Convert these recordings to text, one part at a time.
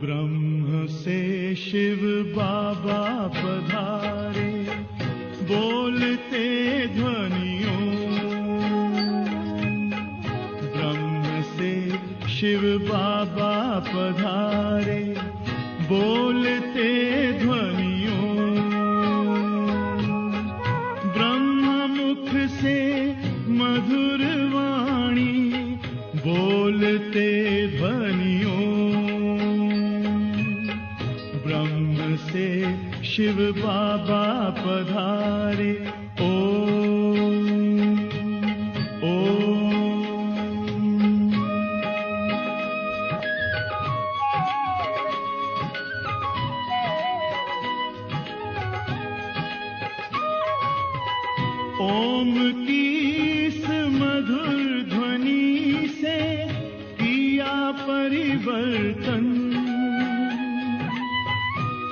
ब्रह्म से शिव बाबा पधारे, बोलते ध्वनियों। ब्रह्म से शिव बाबा पधारे, बोलते ध्वनियों। ब्रह्म मुख से मधुर वाणी, बोलते ध्वनियों। ब्रह्म से शिव बाबा पधारे, ओम ओम। ओम की इस मधुर ध्वनि से किया परिवर्तन।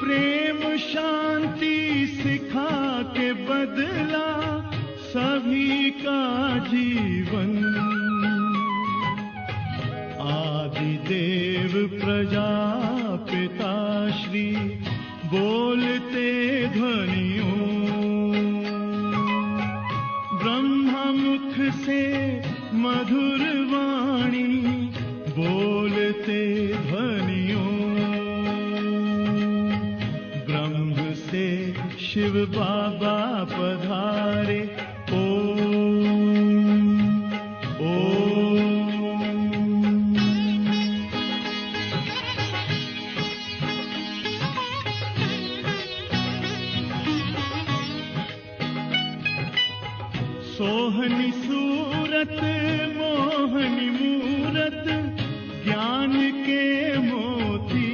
प्रेम शांति सिखा के बदला सभी का जीवन। आदि देव प्रजापिता श्री, बोलते ध्वनियों। ब्रह्मा मुख से मधुर वाणी, बोलते ध्वनियों। ब्रह्म से शिव बाबा पधारे, ओम ओम। सोहनी सूरत मोहनी मूरत, ज्ञान के मोती।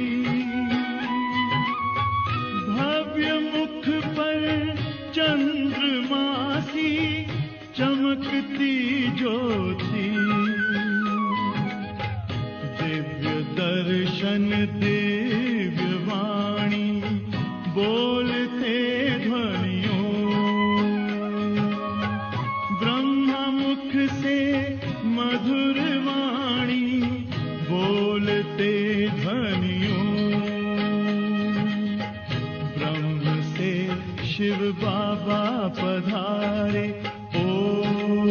भव्य मुख पर चंद्रमासी, चमकती ज्योति। दिव्य दर्शन दिव्य वाणी, बोलते ध्वनियों। ब्रह्मा मुख से मधुर वाणी, बोलते ध्वनियों। ब्रह्म से शिव बाबा पधारे, ओम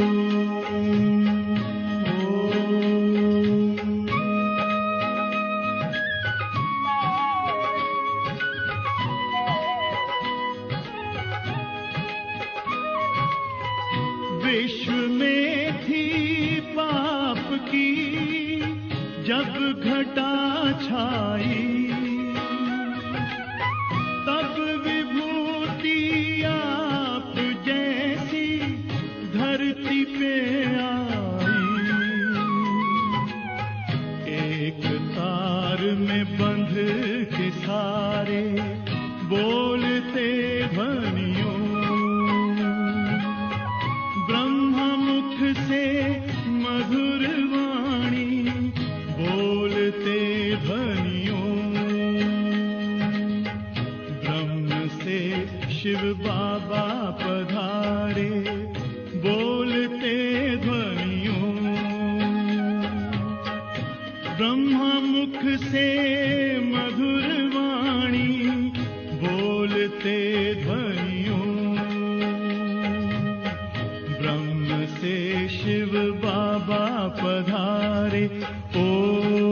ओम। विश्व में थी पाप की जब घटा छाई, तब विभूति आप जैसी धरती पे आई। एक तार में बंध के सारे, बोलते ध्वनियों। ब्रह्मा मुख से मधुर वाणी, बोलते ध्वनियों। ब्रह्म से शिव बाबा पधारे, बोलते ध्वनियों। ब्रह्मा मुख से मधुर वाणी, बोलते ध्वनियों। ब्रह्म से शिव बाबा पधारे, ओम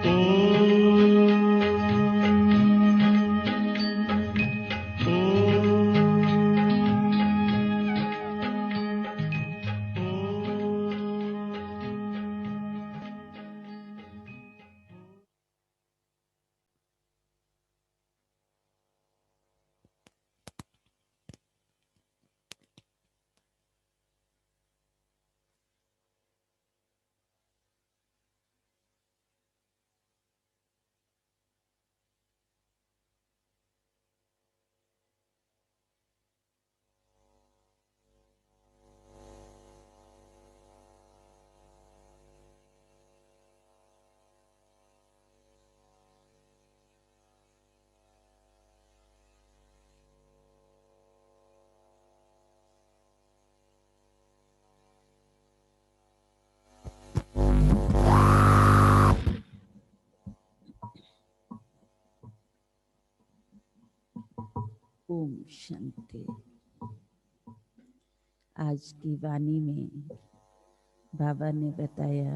ओम। ओम शांति। आज की वाणी में बाबा ने बताया,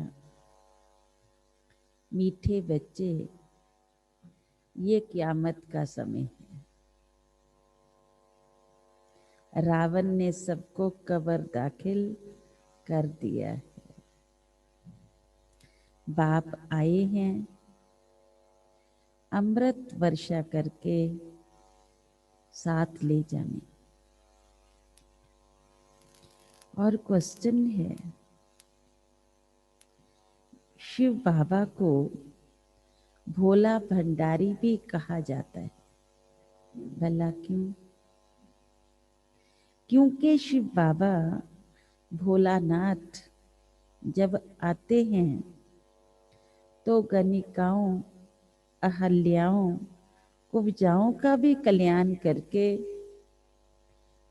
मीठे बच्चे, ये क़यामत का समय है। रावण ने सबको कब्र दाखिल कर दिया है। बाप आए हैं अमृत वर्षा करके साथ ले जाने। और क्वेश्चन है, शिव बाबा को भोला भंडारी भी कहा जाता है, भला क्यों? क्योंकि शिव बाबा भोलानाथ जब आते हैं तो गणिकाओं, अहल्याओं, कुब्जाओं का भी कल्याण करके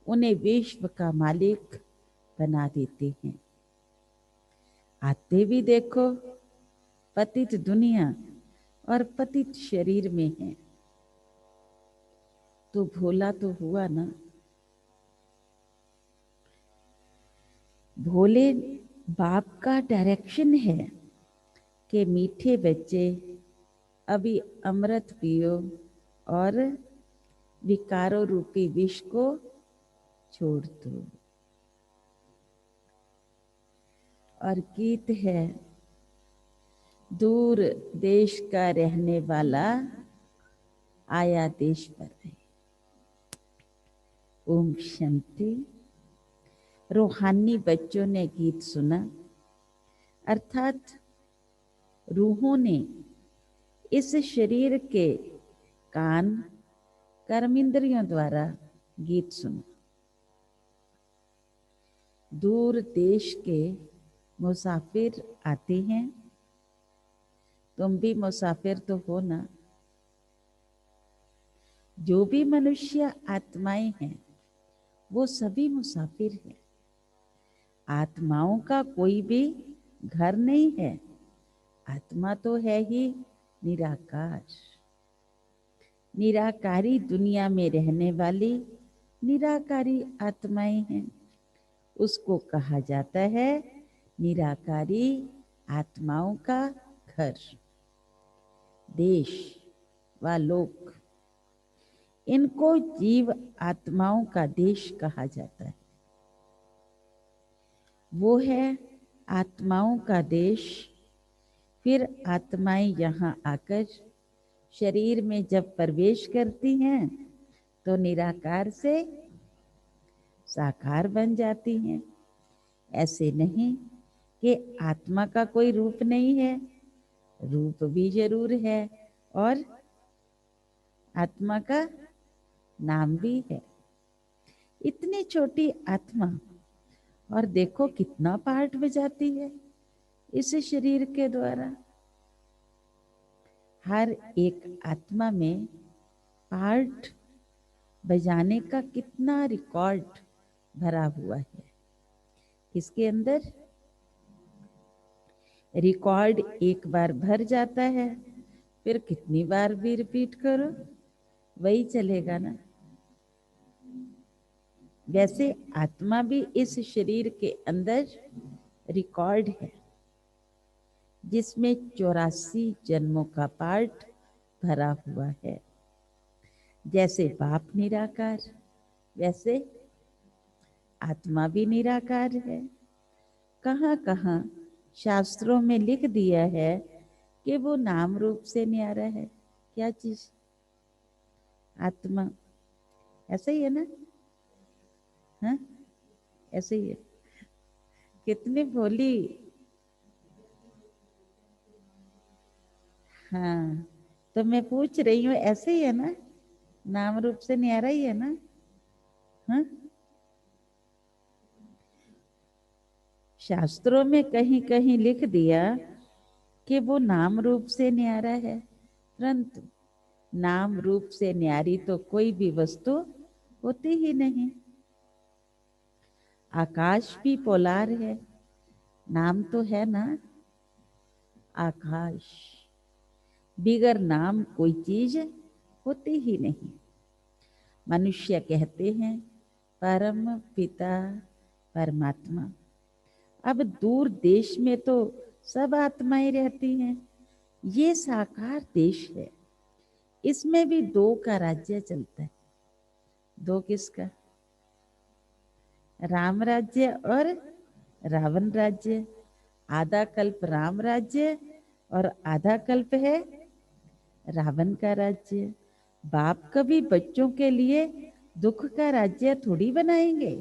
उन्हें विश्व का मालिक बना देते हैं। आते भी देखो पतित दुनिया और पतित शरीर में है, तो भोला तो हुआ ना। भोले बाप का डायरेक्शन है कि मीठे बच्चे अभी अमृत पियो और विकारों रूपी विष को छोड़ दो। और गीत है, दूर देश का रहने वाला आया देश पर है। ओम शांति। रूहानी बच्चों ने गीत सुना, अर्थात रूहों ने इस शरीर के कान कर्मेंद्रियों द्वारा गीत सुना। दूर देश के मुसाफिर आते हैं, तुम भी मुसाफिर तो हो ना। जो भी मनुष्य आत्माएं हैं वो सभी मुसाफिर हैं। आत्माओं का कोई भी घर नहीं है। आत्मा तो है ही निराकार। निराकारी दुनिया में रहने वाली निराकारी आत्माएं हैं। उसको कहा जाता है निराकारी आत्माओं का घर, देश व लोक। इनको जीव आत्माओं का देश कहा जाता है। वो है आत्माओं का देश। फिर आत्माएं यहाँ आकर शरीर में जब प्रवेश करती हैं तो निराकार से साकार बन जाती हैं। ऐसे नहीं कि आत्मा का कोई रूप नहीं है, रूप भी जरूर है और आत्मा का नाम भी है। इतनी छोटी आत्मा और देखो कितना पार्ट बजाती है इस शरीर के द्वारा। हर एक आत्मा में पार्ट बजाने का कितना रिकॉर्ड भरा हुआ है। इसके अंदर रिकॉर्ड एक बार भर जाता है, फिर कितनी बार भी रिपीट करो वही चलेगा ना। वैसे आत्मा भी इस शरीर के अंदर रिकॉर्ड है, जिसमें 84 जन्मों का पार्ट भरा हुआ है। जैसे बाप निराकार, वैसे आत्मा भी निराकार है। कहाँ कहाँ शास्त्रों में लिख दिया है कि वो नाम रूप से न्यारा है। क्या चीज? आत्मा। ऐसा ही है ना? हाँ, ऐसे ही है। कितनी भोली। हाँ, तो मैं पूछ रही हूँ, ऐसे ही है ना? नाम रूप से न्यारा ही है ना? हाँ, शास्त्रों में कहीं कहीं लिख दिया कि वो नाम रूप से न्यारा है, परंतु नाम रूप से न्यारी तो कोई भी वस्तु होती ही नहीं। आकाश भी पोलार है, नाम तो है ना आकाश। बिगर नाम कोई चीज होती ही नहीं। मनुष्य कहते हैं परम पिता परमात्मा। अब दूर देश में तो सब आत्माएं रहती हैं, ये साकार देश है, इसमें भी दो का राज्य चलता है। दो किसका? राम राज्य और रावण राज्य। आधा कल्प राम राज्य और आधा कल्प है रावण का राज्य। बाप कभी बच्चों के लिए दुख का राज्य थोड़ी बनाएंगे।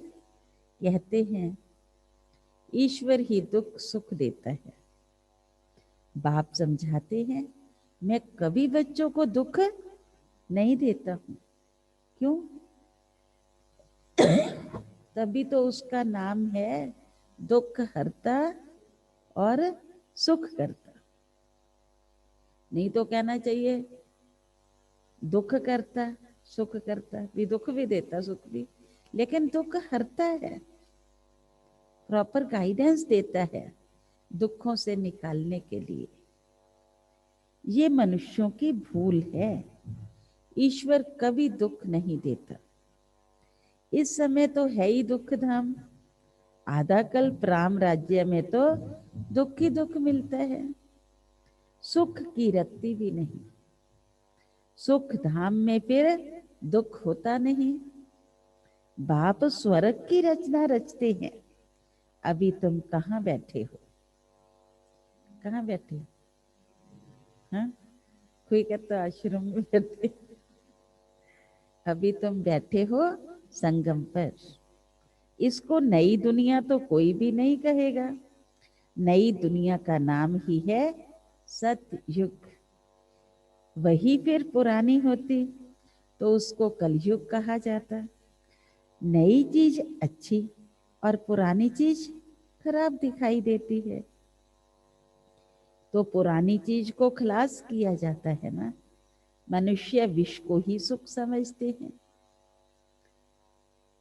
कहते हैं ईश्वर ही दुख सुख देता है। बाप समझाते हैं मैं कभी बच्चों को दुख नहीं देता हूं। क्यों? तभी तो उसका नाम है दुख हरता और सुख करता। नहीं तो कहना चाहिए दुख करता सुख करता, भी दुख भी देता सुख भी, लेकिन दुख हरता है, प्रॉपर गाइडेंस देता है दुखों से निकालने के लिए। ये मनुष्यों की भूल है। ईश्वर कभी दुख नहीं देता। इस समय तो है ही दुख धाम। आधा कल्प राम राज्य में तो दुख ही दुख मिलता है, सुख की रत्ती भी नहीं। सुख धाम में फिर दुख होता नहीं। बाप स्वर्ग की रचना रचते हैं। अभी तुम कहाँ बैठे हो? कहाँ बैठे हो? हाँ, कोई कहता आश्रम में बैठे। अभी तुम बैठे हो संगम पर। इसको नई दुनिया तो कोई भी नहीं कहेगा। नई दुनिया का नाम ही है सतयुग। वही फिर पुरानी होती तो उसको कलयुग कहा जाता। नई चीज अच्छी और पुरानी चीज खराब दिखाई देती है, तो पुरानी चीज को खलास किया जाता है ना। मनुष्य विष को ही सुख समझते हैं।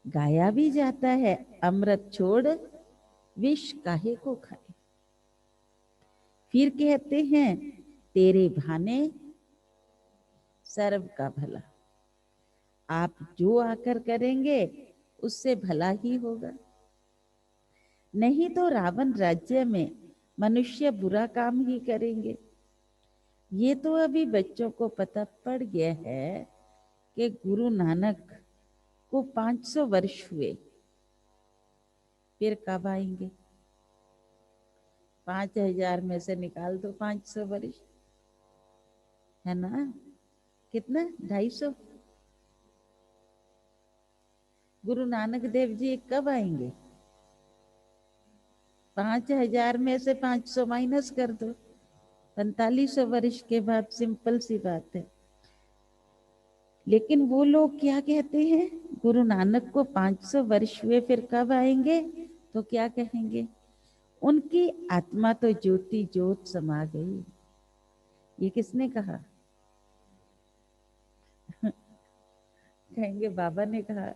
गाया भी जाता है अमृत छोड़ विष काहे को खाए। फिर कहते हैं तेरे भाने सर्व का भला। आप जो आकर करेंगे उससे भला ही होगा। नहीं तो रावण राज्य में मनुष्य बुरा काम ही करेंगे। ये तो अभी बच्चों को पता पड़ गया है कि गुरु नानक को 500 वर्ष हुए, फिर कब आएंगे? 5000 में से निकाल दो 500 वर्ष, है ना? कितना? 250। गुरु नानक देव जी कब आएंगे? 5000 में से 500 माइनस कर दो, 4500 वर्ष के बाद। सिंपल सी बात है। लेकिन वो लोग क्या कहते हैं? गुरु नानक को 500 वर्ष हुए, फिर कब आएंगे? तो क्या कहेंगे? उनकी आत्मा तो ज्योति ज्योत समा गई। ये किसने कहा? कहेंगे बाबा ने कहा।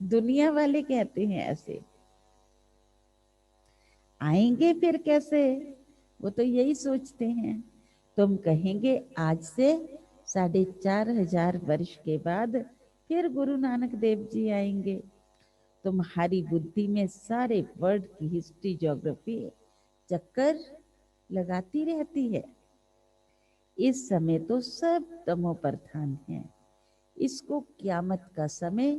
दुनिया वाले कहते हैं ऐसे। आएंगे फिर कैसे? वो तो यही सोचते हैं। तुम कहेंगे आज से 4500 वर्ष के बाद फिर गुरु नानक देव जी आएंगे। तुम्हारी बुद्धि में सारे वर्ल्ड की हिस्ट्री ज्योग्राफी चक्कर लगाती रहती है। इस समय तो सब तमो प्रधान है। इसको क्यामत का समय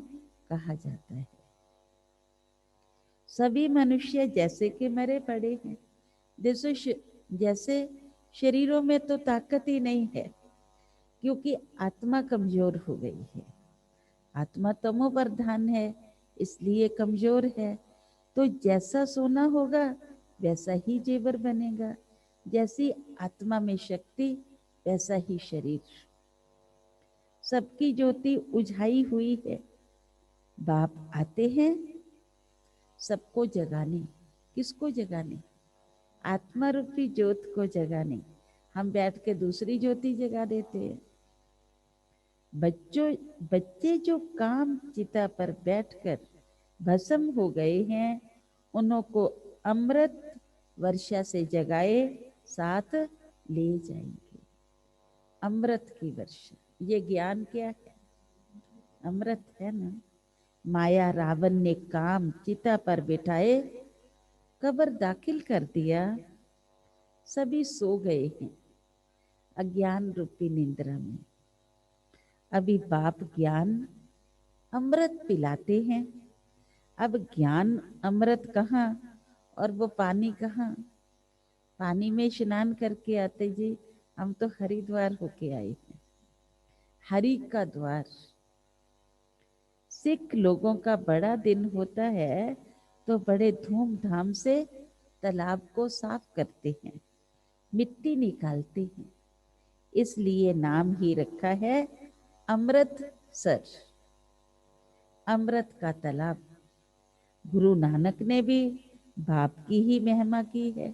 कहा जाता है। सभी मनुष्य जैसे कि मरे पड़े हैं। जैसे शरीरों में तो ताकत ही नहीं है, क्योंकि आत्मा कमजोर हो गई है। आत्मा तमो प्रधान है, इसलिए कमजोर है। तो जैसा सोना होगा वैसा ही जेवर बनेगा। जैसी आत्मा में शक्ति वैसा ही शरीर। सबकी ज्योति उझाई हुई है। बाप आते हैं सबको जगाने। किसको जगाने? आत्मा रूपी ज्योत को जगाने। हम बैठ के दूसरी ज्योति जगा देते हैं। बच्चे जो काम चिता पर बैठकर भस्म हो गए हैं, उन्हों को अमृत वर्षा से जगाए साथ ले जाएंगे। अमृत की वर्षा, ये ज्ञान क्या है? अमृत है ना। माया रावण ने काम चिता पर बिठाए कब्र दाखिल कर दिया। सभी सो गए हैं अज्ञान रूपी निंद्रा में। अभी बाप ज्ञान अमृत पिलाते हैं। अब ज्ञान अमृत कहाँ और वो पानी कहाँ। पानी में स्नान करके आते जी, हम तो हरिद्वार होके आए हैं। हरि का द्वार। सिख लोगों का बड़ा दिन होता है तो बड़े धूमधाम से तालाब को साफ करते हैं, मिट्टी निकालते हैं। इसलिए नाम ही रखा है अमृतसर, अमृत का तालाब। गुरु नानक ने भी बाप की ही महिमा की है।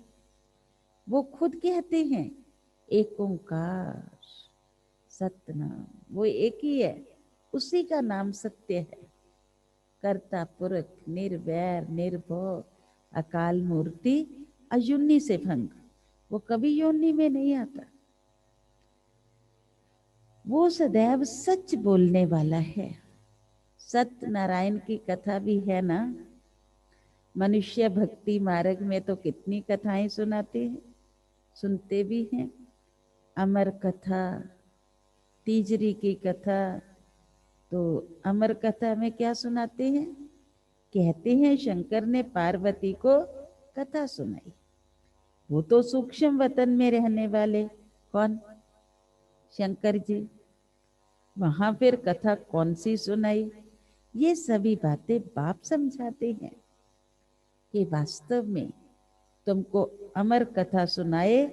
वो खुद कहते हैं एक ओंकार सतनाम, वो एक ही है, उसी का नाम सत्य है। कर्ता पुरख निर्वैर निर्भव अकाल मूर्ति अयुन्नी से भंग। वो कभी योनि में नहीं आता। वो सदैव सच बोलने वाला है। सत्य नारायण की कथा भी है ना। मनुष्य भक्ति मार्ग में तो कितनी कथाएं सुनाते हैं, सुनते भी हैं। अमर कथा, तीजरी की कथा। तो अमर कथा में क्या सुनाते हैं? कहते हैं शंकर ने पार्वती को कथा सुनाई। वो तो सूक्ष्म वतन में रहने वाले, कौन? शंकर जी। वहां फिर कथा कौन सी सुनाई? ये सभी बातें बाप समझाते हैं कि वास्तव में तुमको अमर कथा सुनाए,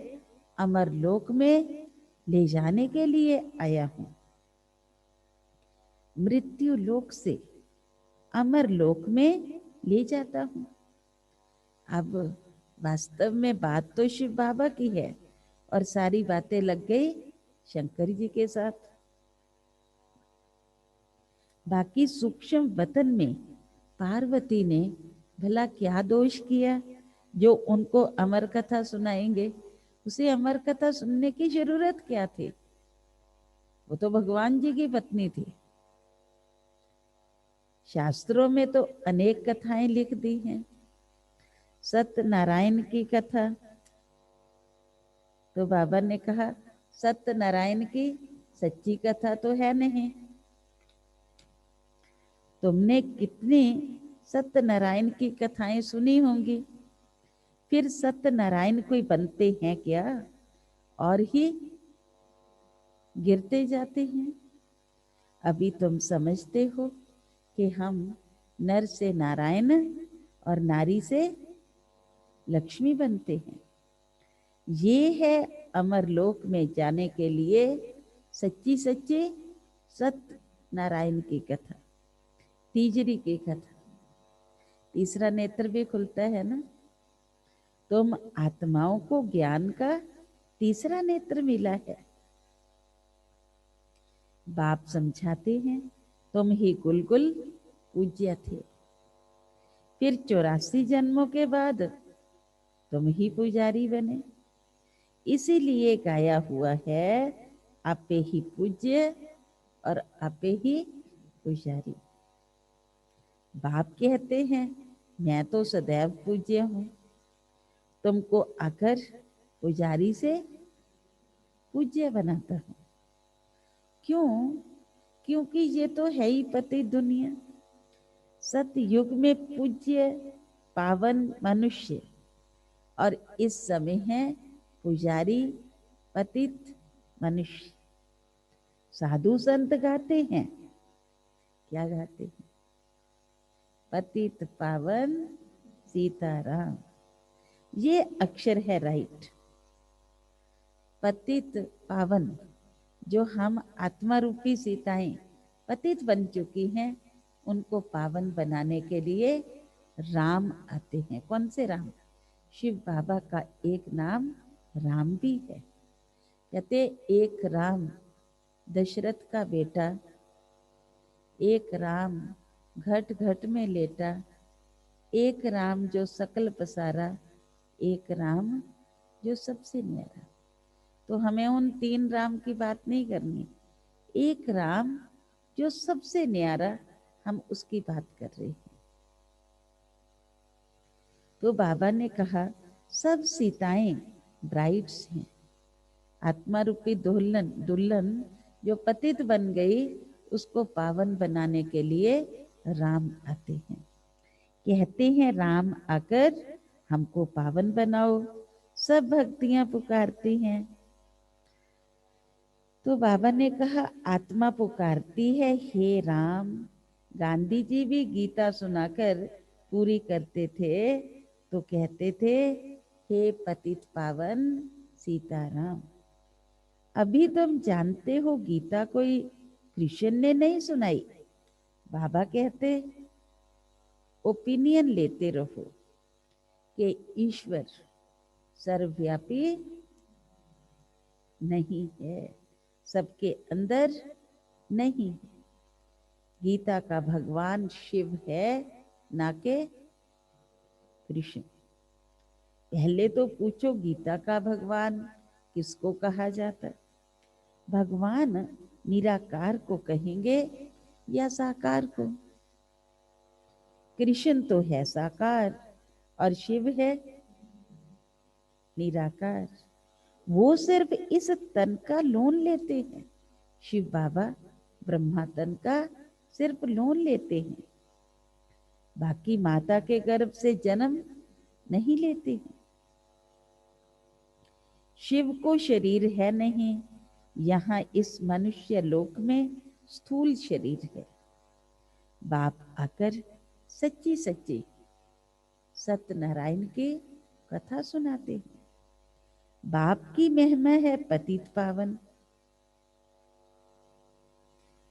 अमर लोक में ले जाने के लिए आया हूं। मृत्यु लोक से अमर लोक में ले जाता हूं। अब वास्तव में बात तो शिव बाबा की है और सारी बातें लग गई शंकर जी के साथ। बाकी सूक्ष्म वतन में पार्वती ने भला क्या दोष किया जो उनको अमर कथा सुनाएंगे? उसे अमर कथा सुनने की जरूरत क्या थी? वो तो भगवान जी की पत्नी थी। शास्त्रों में तो अनेक कथाएं लिख दी हैं। सत्यनारायण की कथा तो बाबा ने कहा सत्यनारायण की सच्ची कथा तो है नहीं। तुमने कितनी सत्यनारायण की कथाएं सुनी होंगी, फिर सत्यनारायण कोई बनते हैं क्या और ही गिरते जाते हैं? अभी तुम समझते हो कि हम नर से नारायण और नारी से लक्ष्मी बनते हैं। ये है अमरलोक में जाने के लिए सच्ची सच्ची सत्य नारायण की कथा, तीजरी की कथा। तीसरा नेत्र भी खुलता है ना। तुम आत्माओं को ज्ञान का तीसरा नेत्र मिला है। बाप समझाते हैं तुम ही गुलगुल पूज्य थे, फिर 84 जन्मों के बाद तुम ही पुजारी बने। इसीलिए गाया हुआ है आपे ही पूज्य और आपे ही पुजारी। बाप कहते हैं मैं तो सदैव पूज्य हूं, तुमको आकर पुजारी से पूज्य बनाता हूं। क्यों? क्योंकि ये तो है ही पति दुनिया। सतयुग में पूज्य पावन मनुष्य और इस समय है पुजारी पतित मनुष्य। साधु संत गाते हैं, क्या गाते हैं? पतित पावन सीताराम। ये अक्षर है राइट। पतित पावन, जो हम आत्मा रूपी सीताएं पतित बन चुकी हैं, उनको पावन बनाने के लिए राम आते हैं। कौन से राम? शिव बाबा का एक नाम राम भी है। कहते एक राम दशरथ का बेटा, एक राम घट घट में लेटा, एक राम जो सकल पसारा, एक राम जो सबसे न्यारा। तो हमें उन तीन राम की बात नहीं करनी। एक राम जो सबसे न्यारा, हम उसकी बात कर रहे हैं। तो बाबा ने कहा सब सीताएं ब्राइड्स हैं। आत्मा रूपी दुल्हन दुल्हन जो पतित बन गई, उसको पावन बनाने के लिए राम आते हैं। कहते हैं राम आकर हमको पावन बनाओ। सब भक्तियां पुकारती हैं। तो बाबा ने कहा आत्मा पुकारती है हे राम। गांधी जी भी गीता सुनाकर पूरी करते थे तो कहते थे हे पतित पावन सीताराम। अभी तुम जानते हो गीता कोई कृष्ण ने नहीं सुनाई। बाबा कहते ओपिनियन लेते रहो कि ईश्वर सर्वव्यापी नहीं है, सबके अंदर नहीं है। गीता का भगवान शिव है, ना के कृष्ण। पहले तो पूछो गीता का भगवान किसको कहा जाता है? भगवान निराकार को कहेंगे या साकार को? कृष्ण तो है साकार और शिव है निराकार। वो सिर्फ इस तन का लोन लेते हैं। शिव बाबा ब्रह्मा तन का सिर्फ लोन लेते हैं, बाकी माता के गर्भ से जन्म नहीं लेते हैं। शिव को शरीर है नहीं, यहाँ इस मनुष्य लोक में स्थूल शरीर है। बाप आकर सच्ची सच्ची सत्यनारायण की कथा सुनाते हैं। बाप की महिमा है पतित पावन,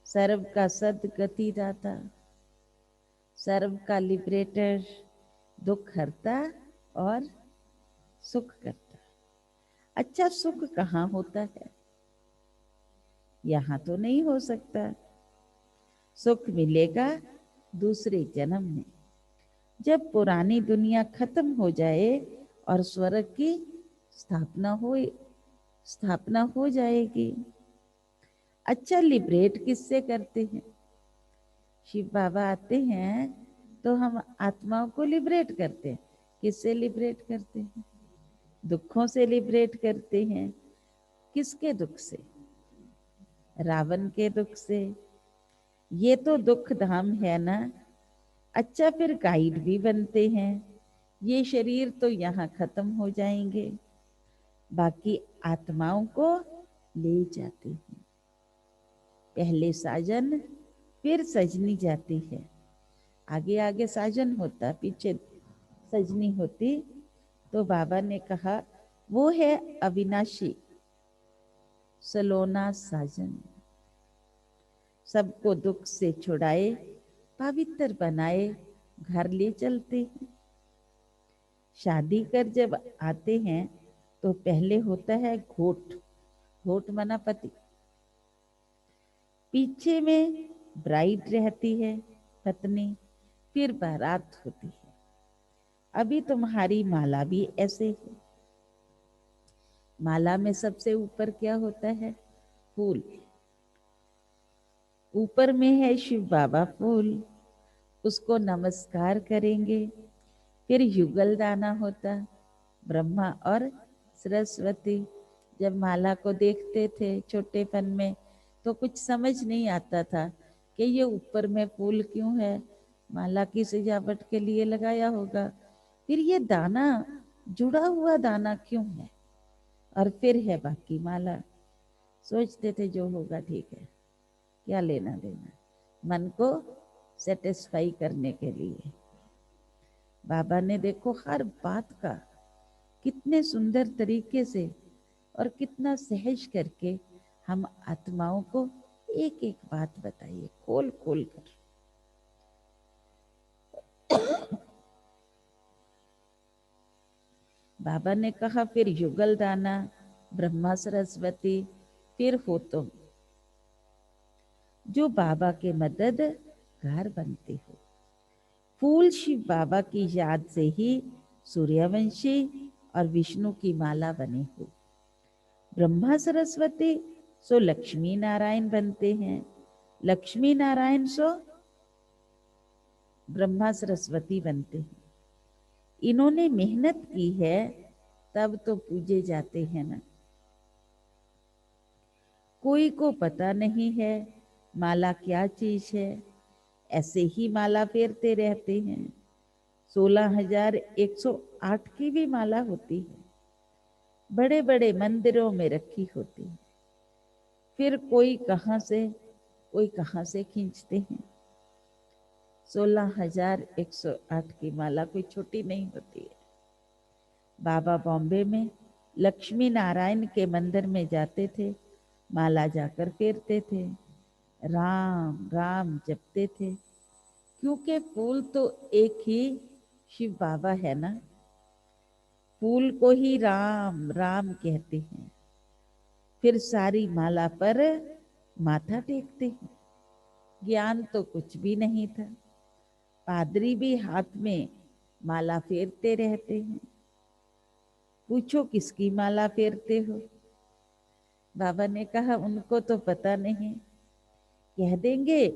सर्व का सदगति दाता, सर्व का लिबरेटर, दुख हरता और सुख करता। अच्छा सुख कहाँ होता है? यहाँ तो नहीं हो सकता। सुख मिलेगा दूसरे जन्म में, जब पुरानी दुनिया खत्म हो जाए और स्वर्ग की स्थापना हो जाएगी। अच्छा लिबरेट किससे करते हैं? शिव बाबा आते हैं तो हम आत्माओं को लिबरेट करते हैं। किससे लिबरेट करते हैं? दुखों से लिबरेट करते हैं। किसके दुख से? रावण के दुख से। ये तो दुख धाम है ना। अच्छा फिर गाइड भी बनते हैं। ये शरीर तो यहाँ खत्म हो जाएंगे, बाकी आत्माओं को ले जाते हैं। पहले साजन फिर सजनी जाती है। आगे आगे साजन होता, पीछे सजनी होती। तो बाबा ने कहा वो है अविनाशी सलोना साजन, सबको दुख से छुड़ाए, पवित्र बनाए, घर ले चलते हैं। शादी कर जब आते हैं तो पहले होता है घोट। घोट मना पति, पीछे में ब्राइड रहती है पत्नी, फिर बारात होती है। अभी तुम्हारी माला भी ऐसे है। माला में सबसे ऊपर क्या होता है? फूल। ऊपर में है शिव बाबा फूल, उसको नमस्कार करेंगे। फिर युगल दाना होता, ब्रह्मा और सरस्वती जब माला को देखते थे छोटेपन में तो कुछ समझ नहीं आता था कि ये ऊपर में फूल क्यों है, माला की सजावट के लिए लगाया होगा। फिर ये दाना जुड़ा हुआ दाना क्यों है, और फिर है बाकी माला। सोचते थे जो होगा ठीक है, क्या लेना देना, मन को सेटिस्फाई करने के लिए। बाबा ने देखो हर बात का कितने सुंदर तरीके से और कितना सहज करके हम आत्माओं को एक एक बात बताइए खोल खोल कर। बाबा ने कहा फिर युगल दाना, ब्रह्मा सरस्वती, फिर हो तुम जो बाबा के मददगार बनते हो। फूल शिव बाबा की याद से ही सूर्यवंशी और विष्णु की माला बने हो। ब्रह्मा सरस्वती सो लक्ष्मी नारायण बनते हैं। लक्ष्मी नारायण सो ब्रह्मा सरस्वती बनते हैं। इन्होंने मेहनत की है तब तो पूजे जाते हैं ना। कोई को पता नहीं है माला क्या चीज है, ऐसे ही माला फेरते रहते हैं। 16,108 की भी माला होती है, बड़े बड़े मंदिरों में रखी होती है। फिर कोई कहाँ से खींचते हैं। 16,108 की माला कोई छोटी नहीं होती है। बाबा बॉम्बे में लक्ष्मी नारायण के मंदिर में जाते थे, माला जाकर फेरते थे, राम राम जपते थे, क्योंकि फूल तो एक ही शिव बाबा है ना। फूल को ही राम राम कहते हैं। फिर सारी माला पर माथा टेकते हैं। ज्ञान तो कुछ भी नहीं था। पादरी भी हाथ में माला फेरते रहते हैं। पूछो किसकी माला फेरते हो। बाबा ने कहा उनको तो पता नहीं, कह देंगे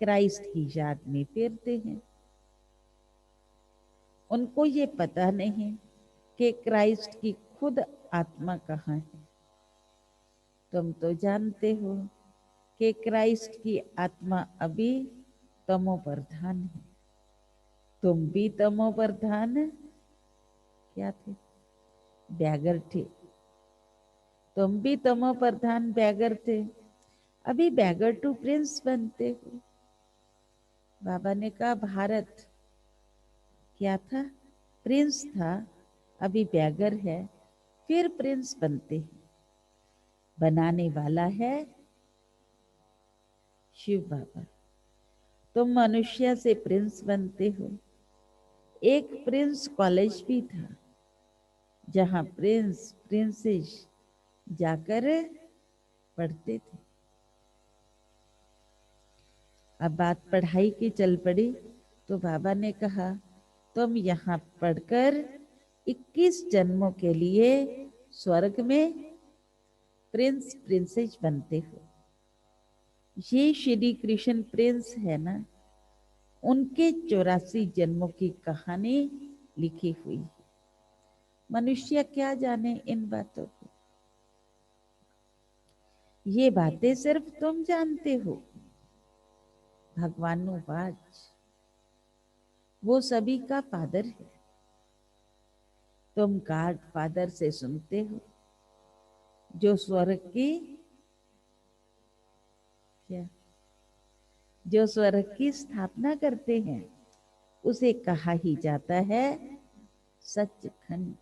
क्राइस्ट की याद में फेरते हैं। उनको ये पता नहीं कि क्राइस्ट की खुद आत्मा कहाँ है। तुम तो जानते हो कि क्राइस्ट की आत्मा अभी तमो प्रधान है। तुम भी तमो प्रधान क्या थे, बैगर थे। तुम भी तमो प्रधान बैगर थे, अभी बैगर टू प्रिंस बनते हो। बाबा ने कहा भारत क्या था, प्रिंस था, अभी बैगर है, फिर प्रिंस बनते हैं। बनाने वाला है शिव बाबा। तुम मनुष्य से प्रिंस बनते हो। एक प्रिंस कॉलेज भी था, जहाँ प्रिंस प्रिंसेस जाकर पढ़ते थे। अब बात पढ़ाई की चल पड़ी तो बाबा ने कहा तुम यहाँ पढ़कर 21 जन्मों के लिए स्वर्ग में प्रिंस प्रिंसेस बनते हो। ये श्री कृष्ण प्रिंस है ना, उनके 84 जन्मों की कहानी लिखी हुई है। मनुष्य क्या जाने इन बातों को। ये बातें सिर्फ तुम जानते हो। भगवानु वाच वो सभी का फादर है। तुम गॉड फादर से सुनते हो, जो स्वर्ग की क्या, जो स्वर्ग की स्थापना करते हैं, उसे कहा ही जाता है सचखंड।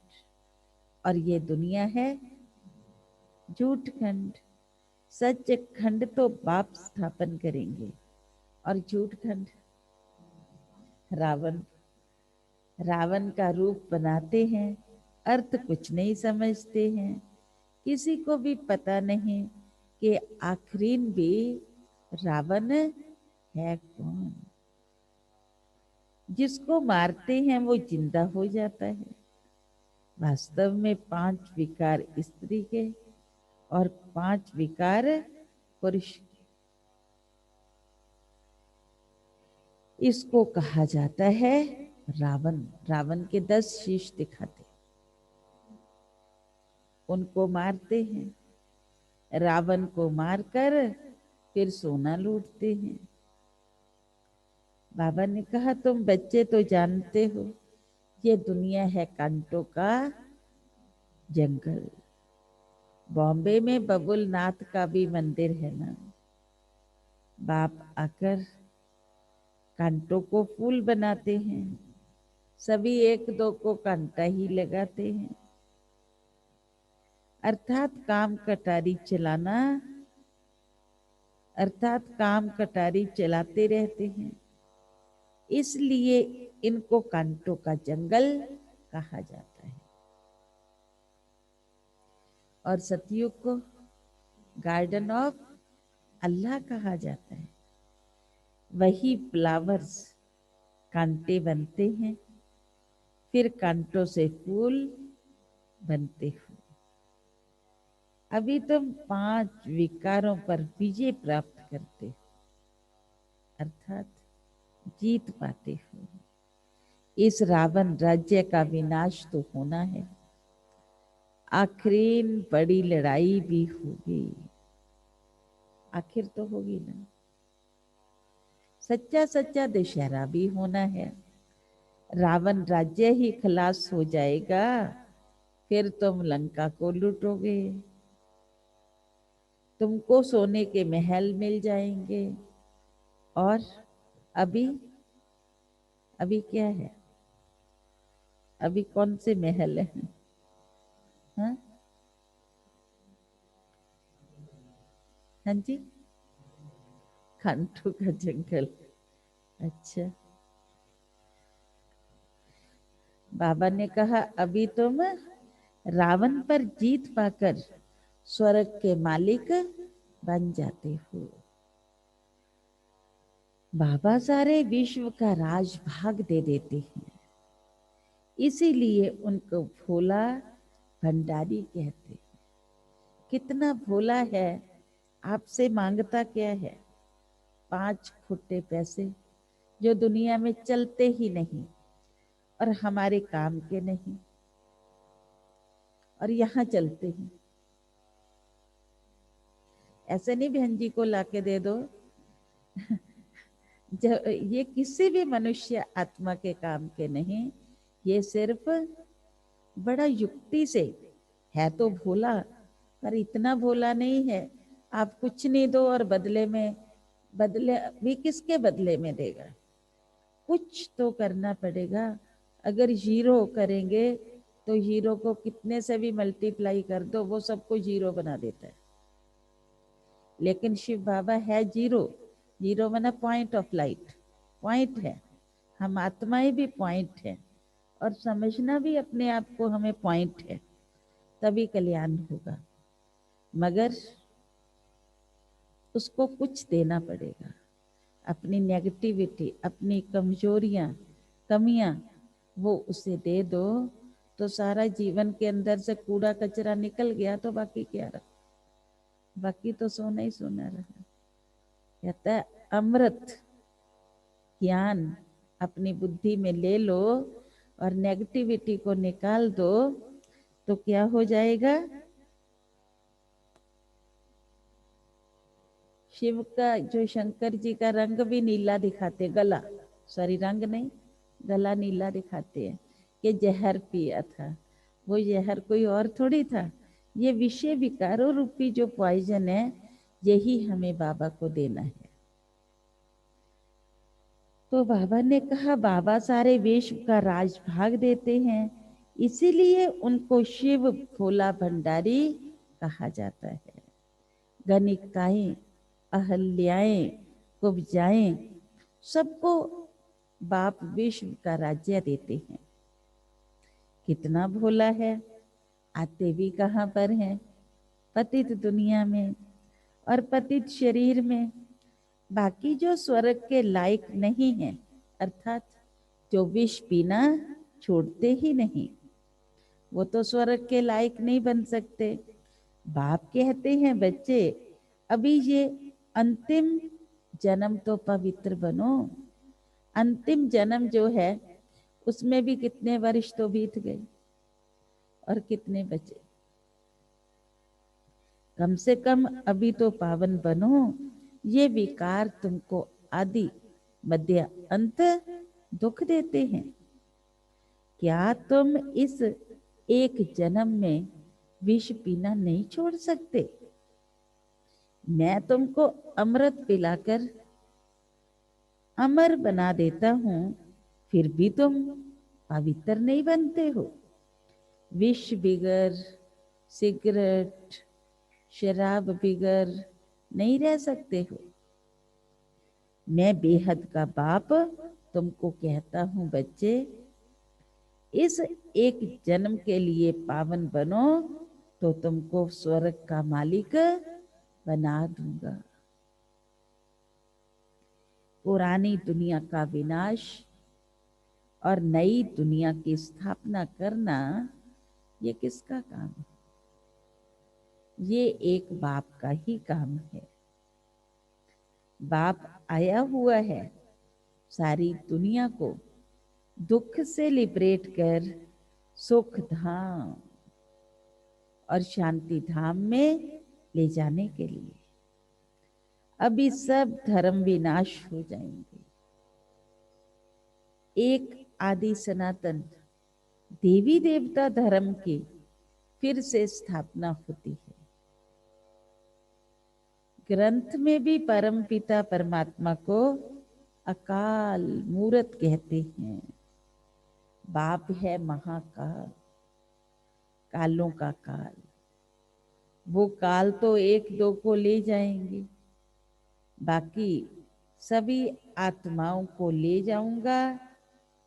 और ये दुनिया है झूठखंड। सचखंड तो बाप स्थापन करेंगे और झूठखंड रावण। रावण का रूप बनाते हैं, अर्थ कुछ नहीं समझते हैं। किसी को भी पता नहीं कि आखिरीन भी रावण है कौन। जिसको मारते हैं वो जिंदा हो जाता है। वास्तव में 5 विकार स्त्री के और 5 विकार पुरुष के। इसको कहा जाता है रावण। रावण के 10 शीश दिखाते, उनको मारते हैं। रावण को मारकर फिर सोना लूटते हैं। बाबा ने कहा तुम बच्चे तो जानते हो ये दुनिया है कांटों का जंगल। बॉम्बे में बबुल नाथ का भी मंदिर है ना। बाप आकर कांटों को फूल बनाते हैं, सभी एक दो को कांटा ही लगाते हैं। अर्थात काम कटारी चलाते रहते हैं। इसलिए इनको कांटों का जंगल कहा जाता है। और सतयुग को गार्डन ऑफ अल्लाह कहा जाता है। वही फ्लावर्स कांटे बनते हैं, फिर कांटों से फूल बनते हैं। अभी तुम 5 विकारों पर विजय प्राप्त करते हो। अर्थात जीत पाते हो। इस रावण राज्य का विनाश तो होना है, आखिर बड़ी लड़ाई भी होगी, आखिर तो होगी ना। सच्चा सच्चा दशहरा भी होना है। रावण राज्य ही खलास हो जाएगा, फिर तुम लंका को लूटोगे, तुमको सोने के महल मिल जाएंगे। और अभी अभी क्या है, अभी कौन से महल है? हाँ हाँ जी, खांडू का जंगल। अच्छा, बाबा ने कहा अभी तुम रावण पर जीत पाकर स्वर्ग के मालिक बन जाते हो। बाबा सारे विश्व का राजभाग दे देते हैं, इसीलिए उनको भोला भंडारी कहते हैं। कितना भोला है, आपसे मांगता क्या है? 5 खुट्टे पैसे जो दुनिया में चलते ही नहीं और हमारे काम के नहीं, और यहाँ चलते हैं। ऐसे नहीं बहन जी को लाके दे दो। जब ये किसी भी मनुष्य आत्मा के काम के नहीं, ये सिर्फ बड़ा युक्ति से है तो भोला, पर इतना भोला नहीं है। आप कुछ नहीं दो और बदले भी किसके बदले में देगा? कुछ तो करना पड़ेगा। अगर जीरो करेंगे तो जीरो को कितने से भी मल्टीप्लाई कर दो, वो सबको जीरो बना देता है। लेकिन शिव बाबा है जीरो। जीरो माना पॉइंट ऑफ लाइट, पॉइंट है। हम आत्माएं भी पॉइंट है, और समझना भी अपने आप को हमें पॉइंट है, तभी कल्याण होगा। मगर उसको कुछ देना पड़ेगा। अपनी नेगेटिविटी, अपनी कमजोरियां, कमियां, वो उसे दे दो, तो सारा जीवन के अंदर से कूड़ा कचरा निकल गया, तो बाकी क्या रहा? बाकी तो सोना ही सोना रहा। कहता है अमृत ज्ञान अपनी बुद्धि में ले लो और नेगेटिविटी को निकाल दो, तो क्या हो जाएगा? शिव का जो शंकर जी का रंग भी नीला दिखाते, गला, सॉरी रंग नहीं, गला नीला दिखाते हैं कि जहर पिया था। वो जहर कोई और थोड़ी था, ये विषय विकारों रूपी जो पॉइजन है, यही हमें बाबा को देना है। तो बाबा ने कहा बाबा सारे विश्व का राजभाग देते हैं, इसीलिए उनको शिव भोला भंडारी कहा जाता है। गणिकाएं, अहल्याएं, कुब्जाएं, सबको बाप विश्व का राज्य देते हैं। कितना भोला है, आते भी कहाँ पर हैं? पतित दुनिया में और पतित शरीर में। बाकी जो स्वर्ग के लायक नहीं है, अर्थात जो विष पीना छोड़ते ही नहीं, वो तो स्वर्ग के लायक नहीं बन सकते। बाप कहते हैं बच्चे अभी ये अंतिम जन्म तो पवित्र बनो। अंतिम जन्म जो है उसमें भी कितने वर्ष तो बीत गए और कितने बचे। कम से कम अभी तो पावन बनो। ये विकार तुमको आदि मध्य अंत दुख देते हैं। क्या तुम इस एक जन्म में विष पीना नहीं छोड़ सकते? मैं तुमको अमृत पिलाकर अमर बना देता हूं, फिर भी तुम पवित्र नहीं बनते हो। विष बिगर, सिगरेट, शराब बिगर नहीं रह सकते हो। मैं बेहद का बाप तुमको कहता हूं बच्चे, इस एक जन्म के लिए पावन बनो, तो तुमको स्वर्ग का मालिक बना दूंगा। पुरानी दुनिया का विनाश और नई दुनिया की स्थापना करना, ये किसका काम है? ये एक बाप का ही काम है। बाप आया हुआ है सारी दुनिया को दुख से लिबरेट कर सुख धाम और शांति धाम में ले जाने के लिए। अभी सब धर्म विनाश हो जाएंगे, एक आदि सनातन देवी देवता धर्म की फिर से स्थापना होती है। ग्रंथ में भी परम पिता परमात्मा को अकाल मूरत कहते हैं। बाप है महाकाल, कालों का काल। वो काल तो एक दो को ले जाएंगे, बाकी सभी आत्माओं को ले जाऊंगा,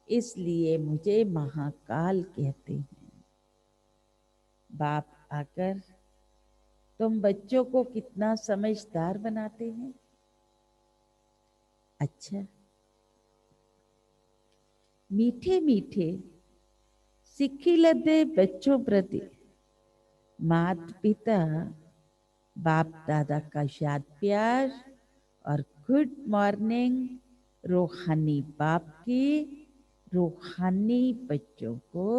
इसलिए मुझे महाकाल कहते हैं। बाप आकर तुम बच्चों को कितना समझदार बनाते हैं। अच्छा, मीठे मीठे सिक्खिलदे बच्चों प्रति मात पिता बाप दादा का याद प्यार और गुड मॉर्निंग रूहानी बाप की रूहानी बच्चों को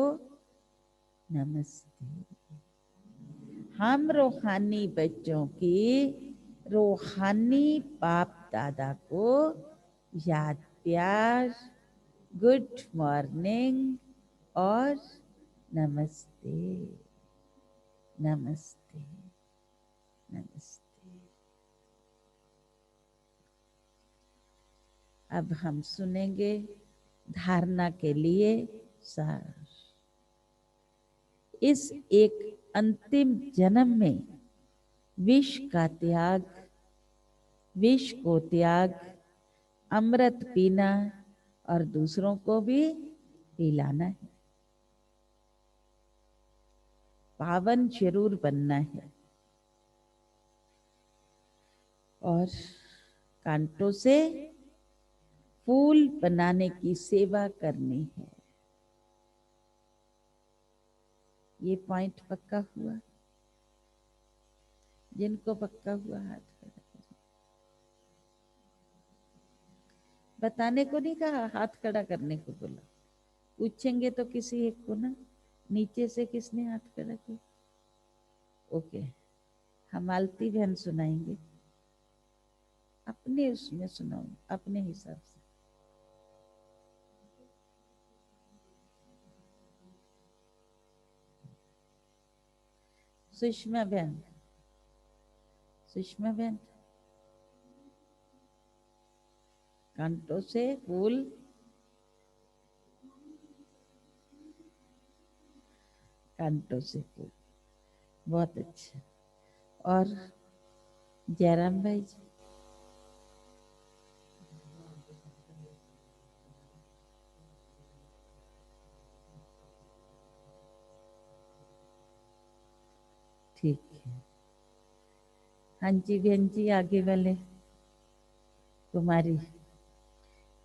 नमस्ते। हम रूहानी बच्चों की रूहानी बाप दादा को याद प्यार, गुड मॉर्निंग और नमस्ते नमस्ते नमस्ते। अब हम सुनेंगे धारणा के लिए सार। इस एक अंतिम जन्म में विष का त्याग, विष को त्याग, अमृत पीना और दूसरों को भी पिलाना है। पावन जरूर बनना है और कांटों से फूल बनाने की सेवा करनी है। ये पॉइंट पक्का हुआ? जिनको पक्का हुआ हाथ खड़ा करें। बताने को नहीं कहा, हाथ खड़ा करने को बोला। पूछेंगे तो किसी एक को ना। नीचे से किसने हाथ खड़ा किया? ओके, हम आलती बहन सुनाएंगे, अपने उसमें सुनाओ, अपने हिसाब से। सुषमा बहन, सुषमा बहन, कांटों से फूल, कांटों से फूल, बहुत अच्छा। और जयराम भाई जी, ठीक है। हाँ जी बहन जी, आगे वाले कुमारी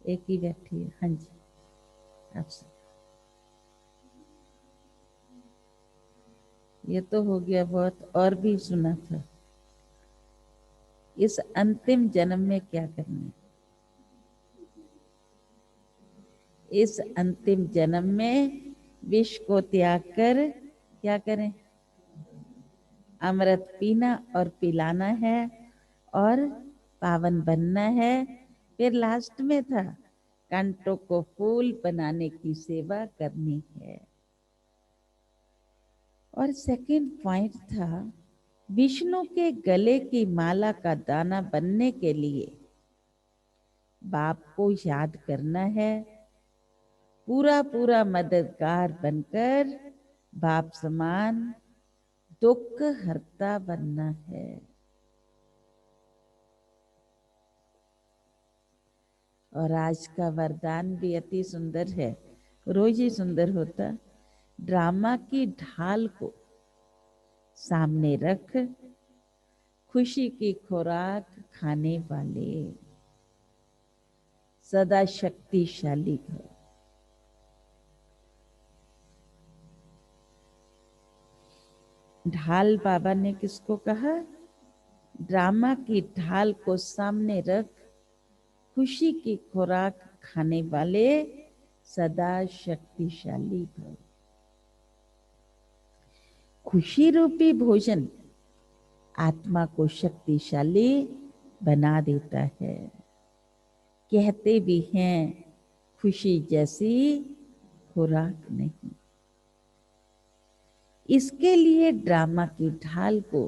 एक ही बैठी है। हाँ जी, आपसे ये तो हो गया बहुत, और भी सुना था। इस अंतिम जन्म में क्या करना है? इस अंतिम जन्म में विष को त्याग कर क्या करें? अमृत पीना और पिलाना है और पावन बनना है। फिर लास्ट में था कांटों को फूल बनाने की सेवा करनी है। और सेकंड पॉइंट था विष्णु के गले की माला का दाना बनने के लिए बाप को याद करना है, पूरा पूरा मददगार बनकर बाप समान दुख हरता बनना है। और आज का वरदान भी अति सुंदर है, रोज ही सुंदर होता। ड्रामा की ढाल को सामने रख खुशी की खुराक खाने वाले सदा शक्तिशाली घर। ढाल बाबा ने किसको कहा? ड्रामा की ढाल को सामने रख खुशी की खुराक खाने वाले सदा शक्तिशाली भव। खुशी रूपी भोजन आत्मा को शक्तिशाली बना देता है। कहते भी हैं खुशी जैसी खुराक नहीं। इसके लिए ड्रामा की ढाल को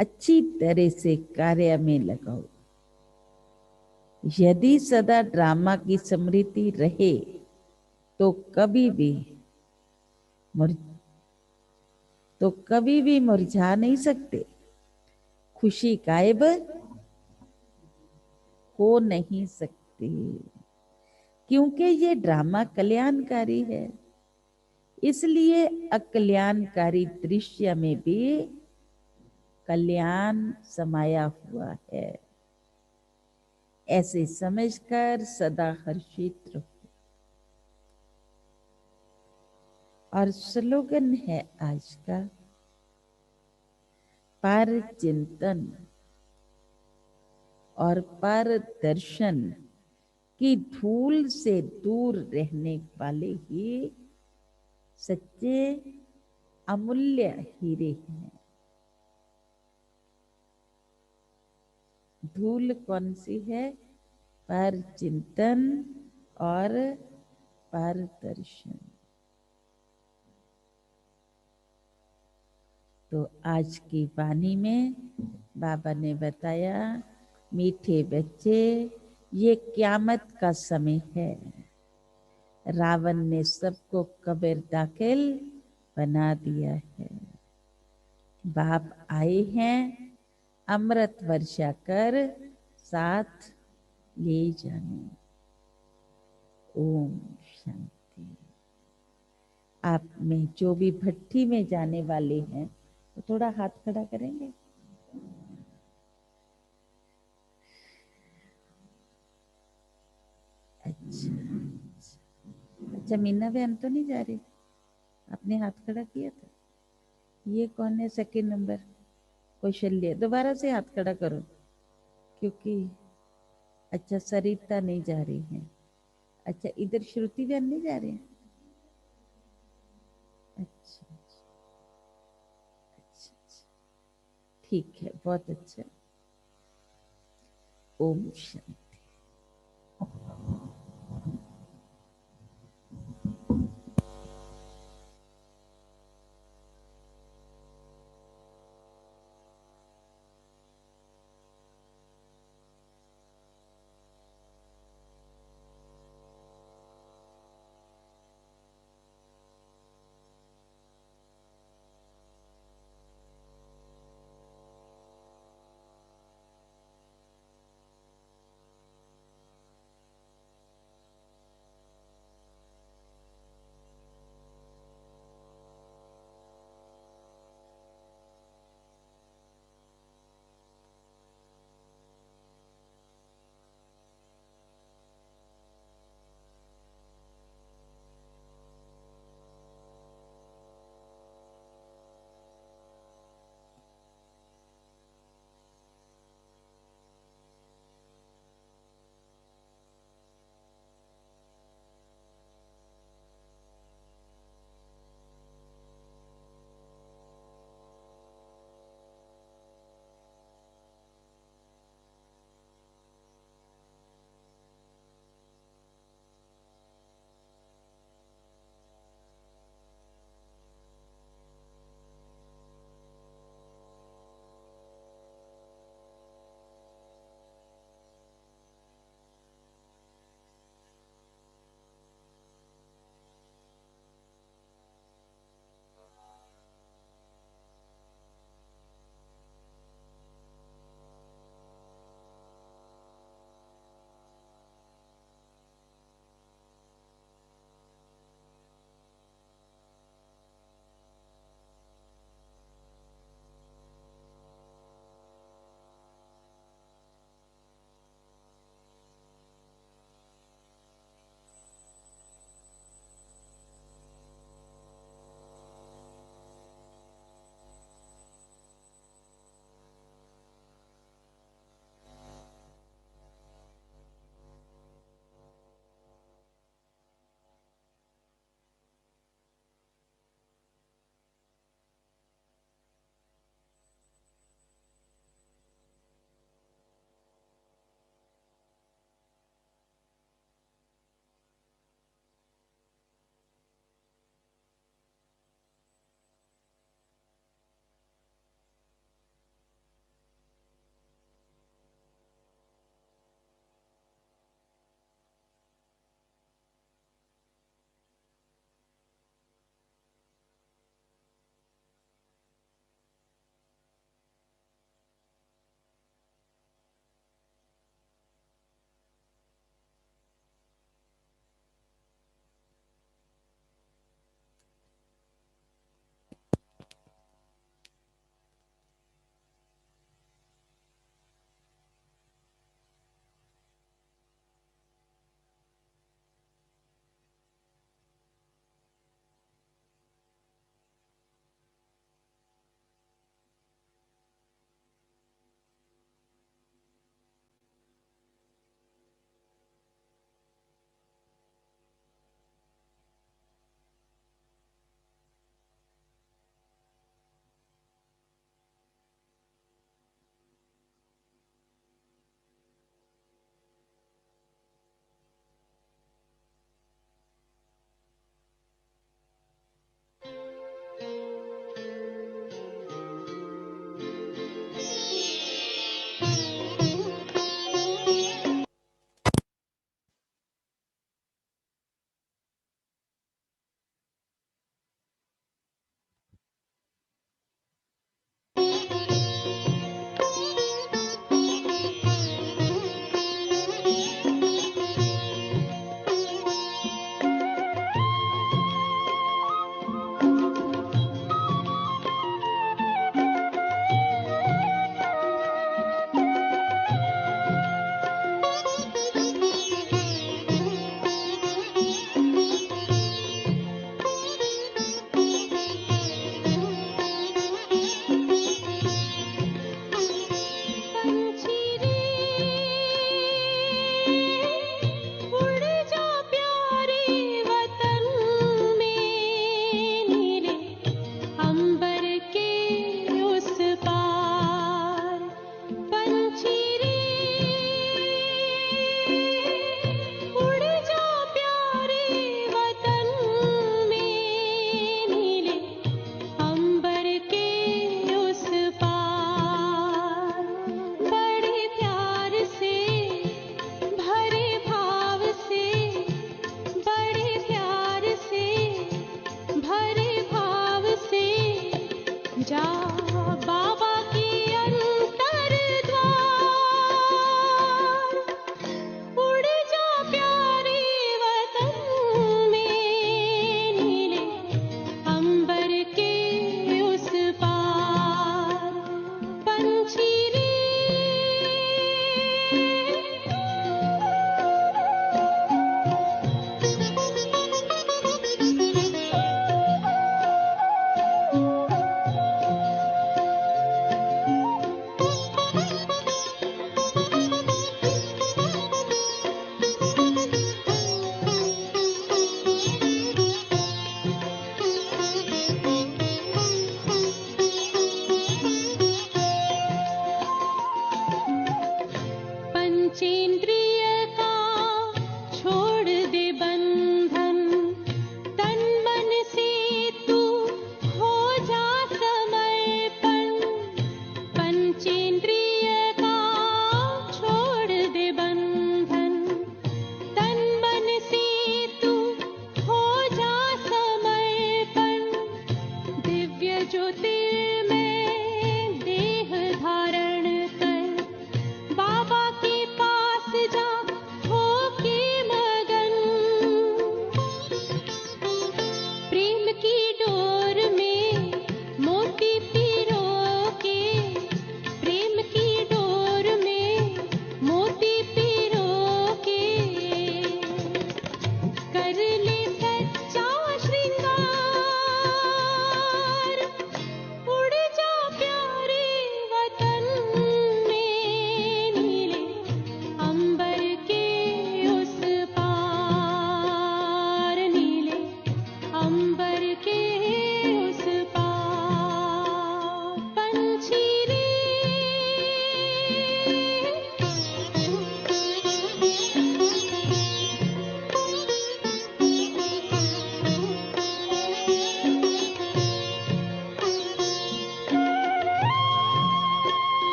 अच्छी तरह से कार्य में लगाओ। यदि सदा ड्रामा की स्मृति रहे तो कभी भी मुरझा नहीं सकते, खुशी गायब हो नहीं सकती, क्योंकि ये ड्रामा कल्याणकारी है। इसलिए अकल्याणकारी दृश्य में भी कल्याण समाया हुआ है। ऐसे समझकर सदा हर्षित रहो। और स्लोगन है आज का, पर चिंतन और पर दर्शन की धूल से दूर रहने वाले ही सच्चे अमूल्य हीरे हैं। धूल कौन सी है? पर चिंतन और पर दर्शन। तो आज की वाणी में बाबा ने बताया, मीठे बच्चे, ये क्यामत का समय है। रावण ने सबको कब्र दाखिल बना दिया है। बाप आए हैं अमृत वर्षा कर साथ ले जाने। ओम शांति। आप में जो भी भट्टी में जाने वाले हैं तो थोड़ा हाथ खड़ा करेंगे। अच्छा, मीना बहन तो नहीं जा रही? आपने हाथ खड़ा किया था। ये कौन है? सेकंड नंबर कौशल्य। दोबारा से हाथ खड़ा करो, क्योंकि अच्छा सरिता नहीं जा रही है। अच्छा, इधर श्रुति बहन नहीं जा रही है। अच्छा, ठीक है, बहुत अच्छा। ओम शांति।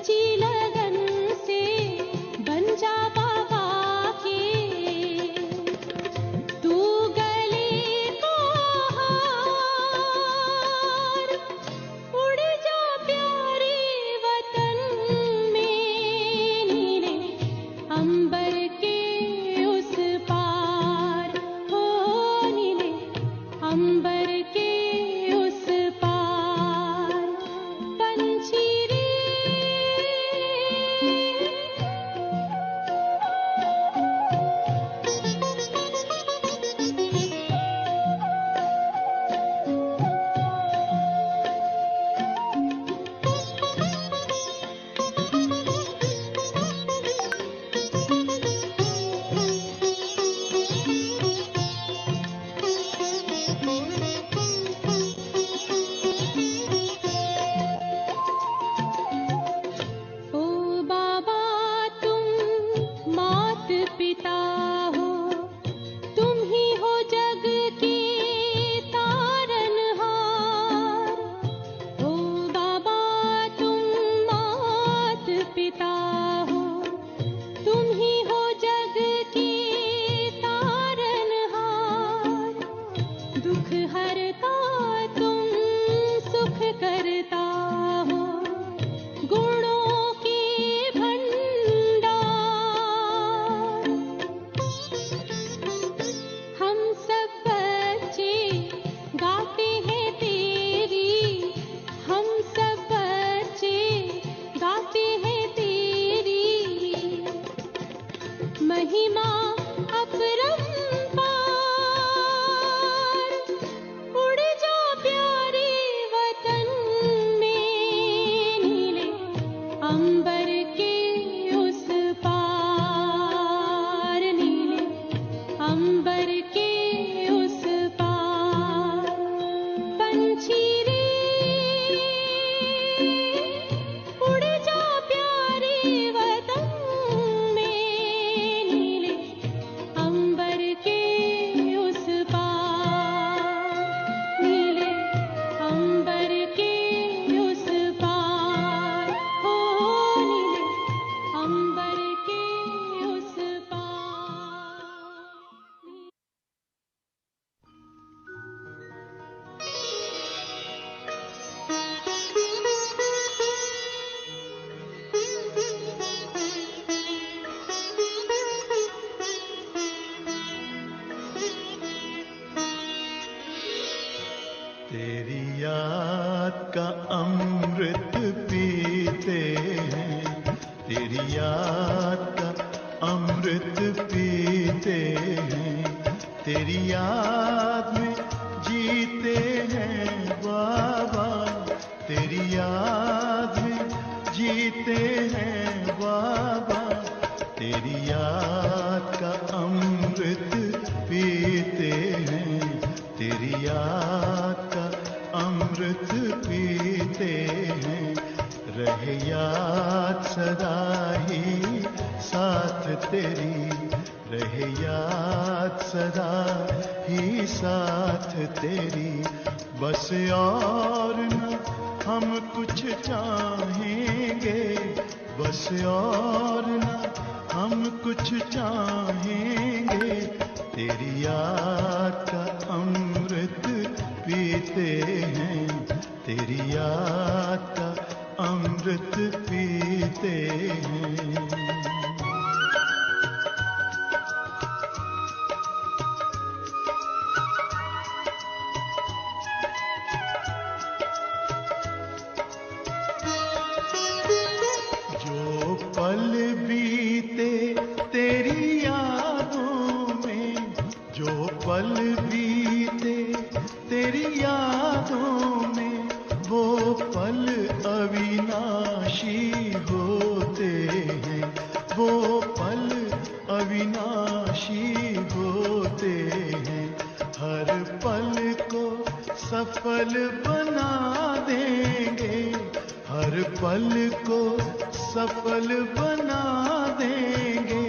सच्ची लगन से बन जा बाबा के, तू गले को हार, उड़ जा प्यारे वतन में, नीले अंबर के उस पार, हो नीले अंबर के उस पार, पंछी रे। ओ बाबा तुम मात पिता हो, तुम ही हो जग के तारनहार। ओ बाबा तुम मात पिता हो, तुम ही हो जग के तारनहार। दुख हरता तुम सुख करता हो, गुणों के भंडार। हम सब बच्चे गाते हैं तेरी, हम सब बच्चे गाते हैं तेरी महिमा अपरंपार। उड़ जा प्यारे वतन में, नीले अंबर के उस पार, नीले अंबर के उस पार, पंछी रे। उड़ जा प्यारे वतन में, नीले अंबर के उस पार, नीले अंबर के उस पार, हो नीले अंबर के उस पार। तेरी याद का अमृत पीते हैं, तेरी याद का अमृत पीते हैं, तेरी याद में जीते हैं बाबा, तेरी याद में जीते हैं बाबा, तेरी याद का अमृत पीते हैं, तेरी याद का अमृत पीते हैं। रहे याद सदा ही साथ तेरी, रहे याद सदा ही साथ तेरी। बस और न हम कुछ चाहेंगे, बस और न हम कुछ चाहेंगे, तेरी याद का अमृत पीते हैं, तेरी याद का अमृत पीते हैं। जो पल बीते तेरी यादों में, जो पल बीते तेरी यादों में, वो पल अविनाशी होते हैं, वो पल अविनाशी होते हैं। हर पल को सफल बना देंगे, हर पल को सफल बना देंगे,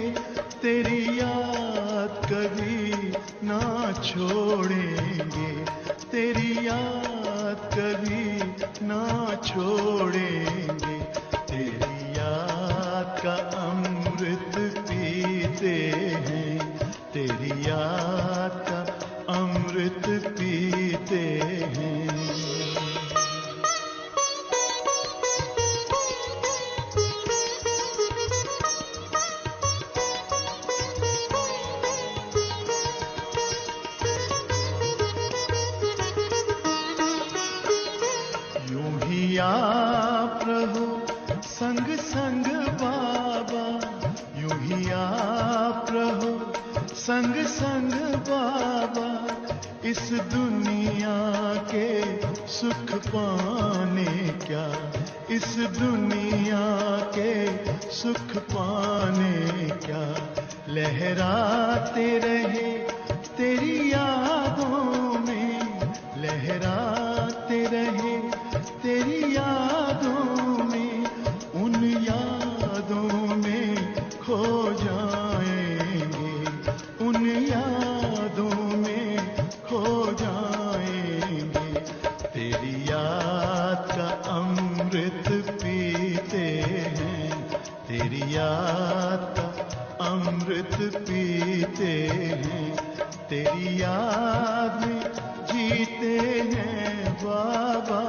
तेरी याद कभी ना छोड़ेंगे, तेरी याद कभी ना छोड़ेंगे, तेरी संग संग बाबा इस दुनिया के सुख पाने क्या, इस दुनिया के सुख पाने क्या, लहराते रहे तेरी यादों में, लहराते रहे तेरी यादों में, उन यादों में खो जाएंगे, उन यादों में खो जाएंगे। तेरी याद का अमृत पीते हैं, तेरी याद का अमृत पीते हैं, तेरी याद में जीते हैं बाबा,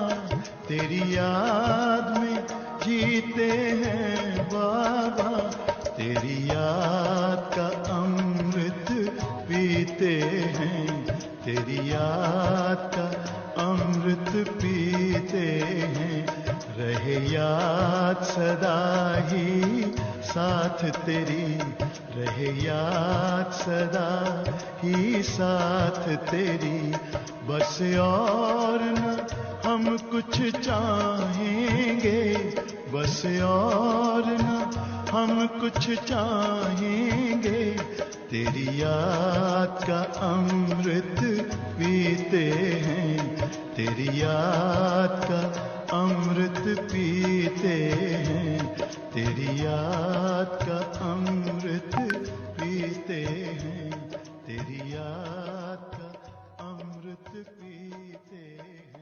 तेरी याद में जीते हैं बाबा, तेरी याद का अमृत पीते हैं, तेरी याद का अमृत पीते हैं। रहे याद सदा ही साथ तेरी, रहे याद सदा ही साथ तेरी, बस और न हम कुछ चाहेंगे, बस और न हम कुछ चाहेंगे, तेरी याद का अमृत पीते हैं, तेरी याद का अमृत पीते हैं, तेरी याद का अमृत पीते हैं, तेरी याद का अमृत पीते हैं।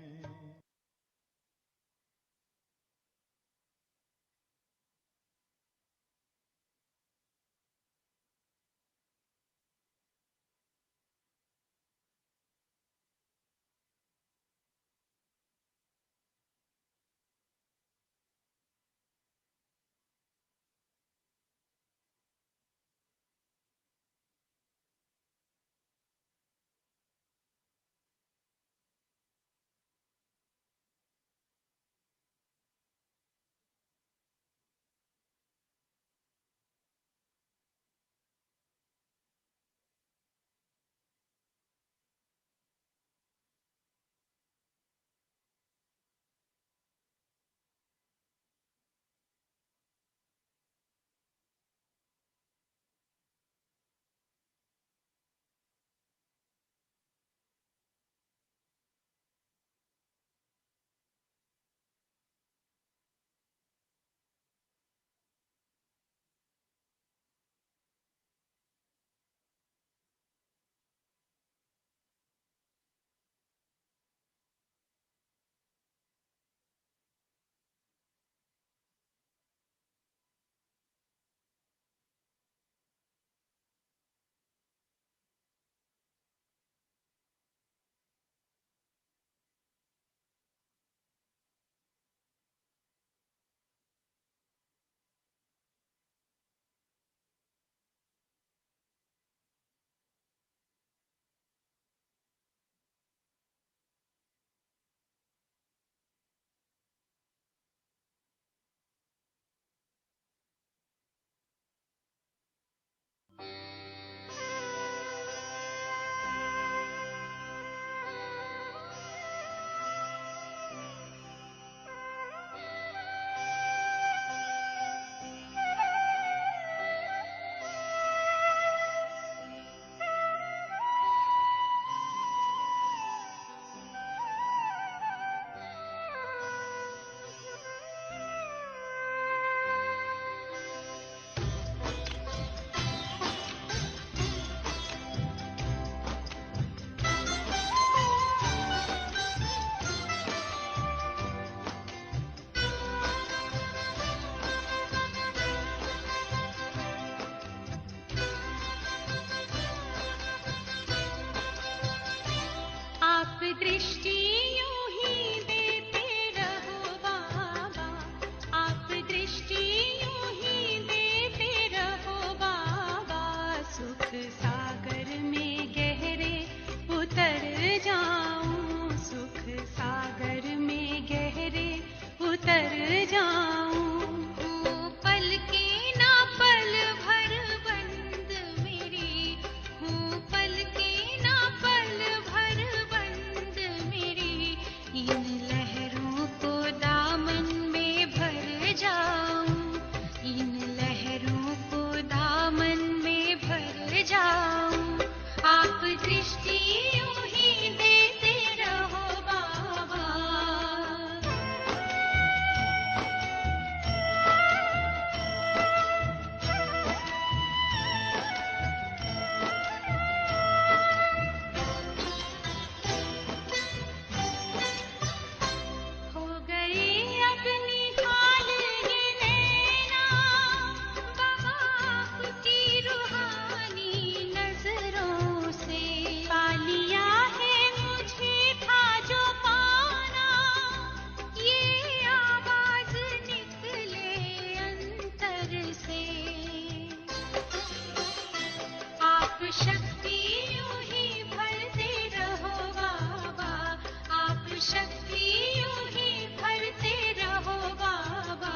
शक्ति यूं ही भरते रहो बाबा, आप शक्ति यूं ही भरते रहो बाबा।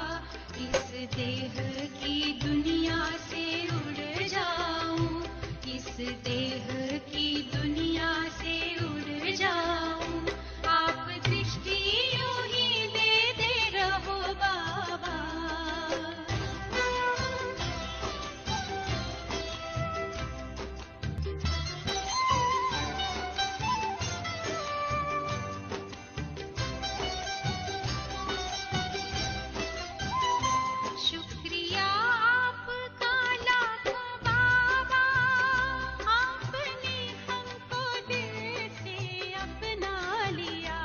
इस देह की दुनिया से उड़ जाऊं, इस देह की दुनिया से उड़ जाऊं, आप दृष्टि यूं ही देते रहो बाबा। शुक्रिया आपका लाखों बाबा, आपने हमको दिल से अपना लिया।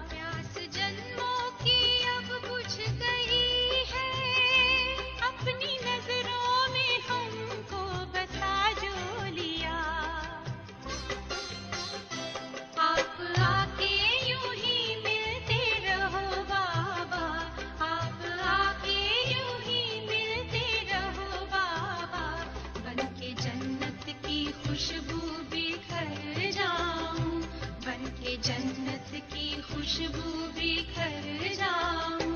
प्यास जन्मों की अब बुझ गई है, अपनी नजरों में हमको बसा जो लिया। आप आके यूं ही मिलते रहो बाबा, आप आके यूं ही मिलते रहो बाबा। बनके जन्नत की खुशबू बिखर जाऊं, बनके जन्नत की खुशबू बिखर जाऊं,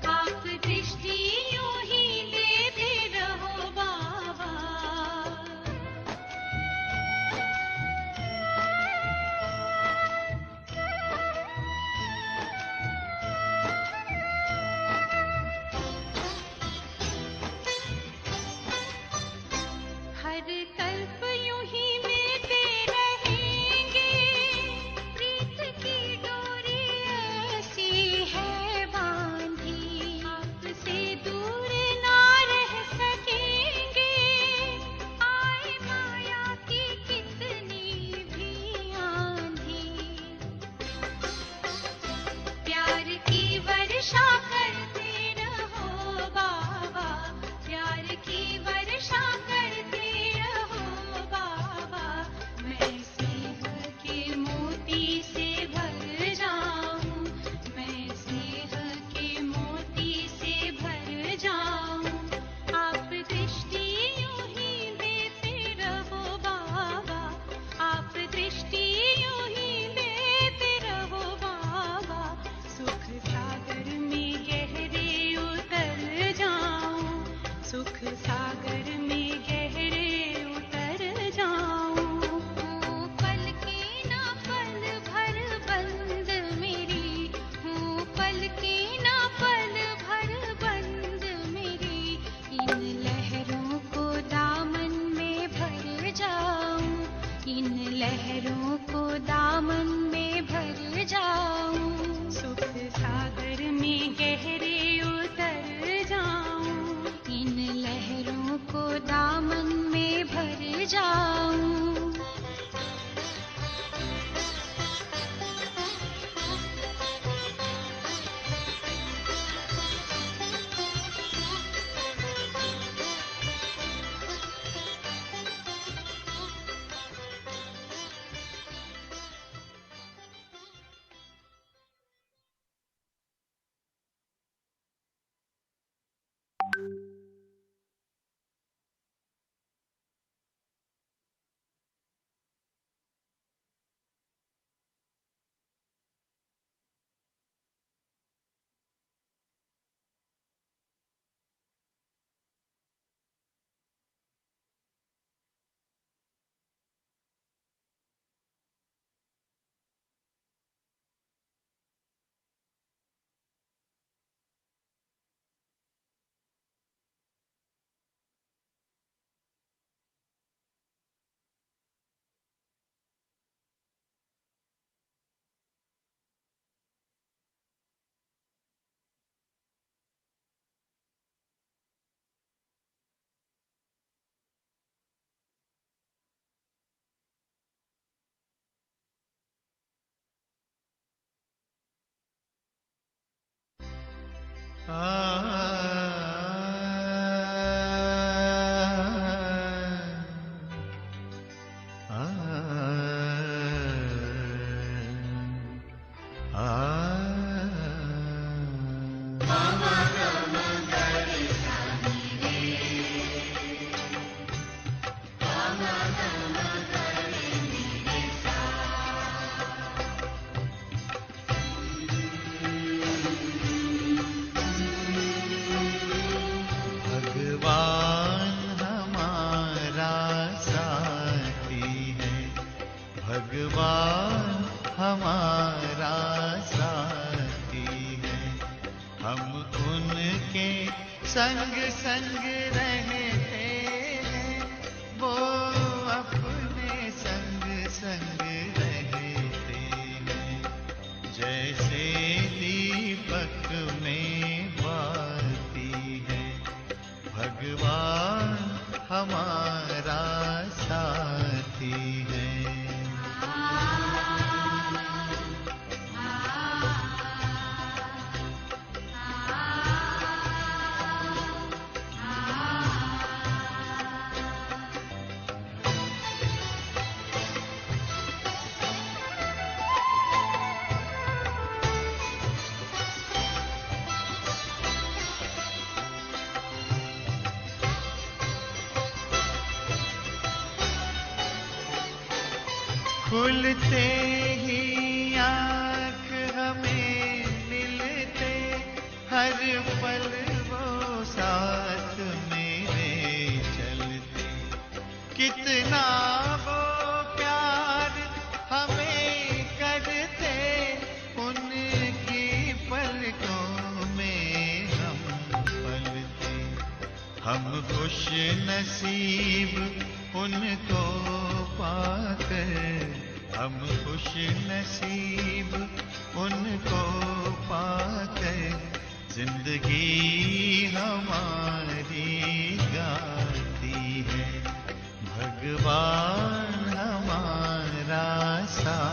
आप दृष्टि यूं ही देते रहो बाबा। हर कल्प यूं ही मिलते रहेंगे, प्रीत की डोरी ऐसी है बांधी, आपसे दूर ना रह सकेंगे। आए माया की कितनी भी आंधी, प्यार की वर्षा करते रहो बाबा, प्यार की वर्षा करते रहो बाबा। मैं स्नेह के मोती से भर जाऊं, मैं स्नेह के मोती से भर जाऊं, आप दृष्टि यूं ही देते रहो बाबा, आप दृष्टि यूं ही देते रहो बाबा। सुख सागर में गहरे उतर जाऊं, सुख सागर में गहरे उतर जाऊं। हूँ पल की ना पल भर बंद मेरी, हूँ पल की ना पल भर बंद मेरी। इन लहरों को दामन में भर जाऊं, इन लहरों को दामन में भर जाऊं। सुख सागर में गहरे उतर जाऊं, इन लहरों को दामन में भर जाऊं। गा मा संग संग रहते हैं, वो अपने संग संग रहते हैं। जैसे दीपक में बाती है, भगवान हमारा साथी है। खुलते ही आँख हमें मिलते, हर पल वो साथ मेरे चलते। कितना वो प्यार हमें करते, उनकी पलकों में हम पलते। हम खुश नसीब उनको पाकर, हम खुश नसीब उनको पाकर, जिंदगी हमारी गाती है। भगवान हमारा साथ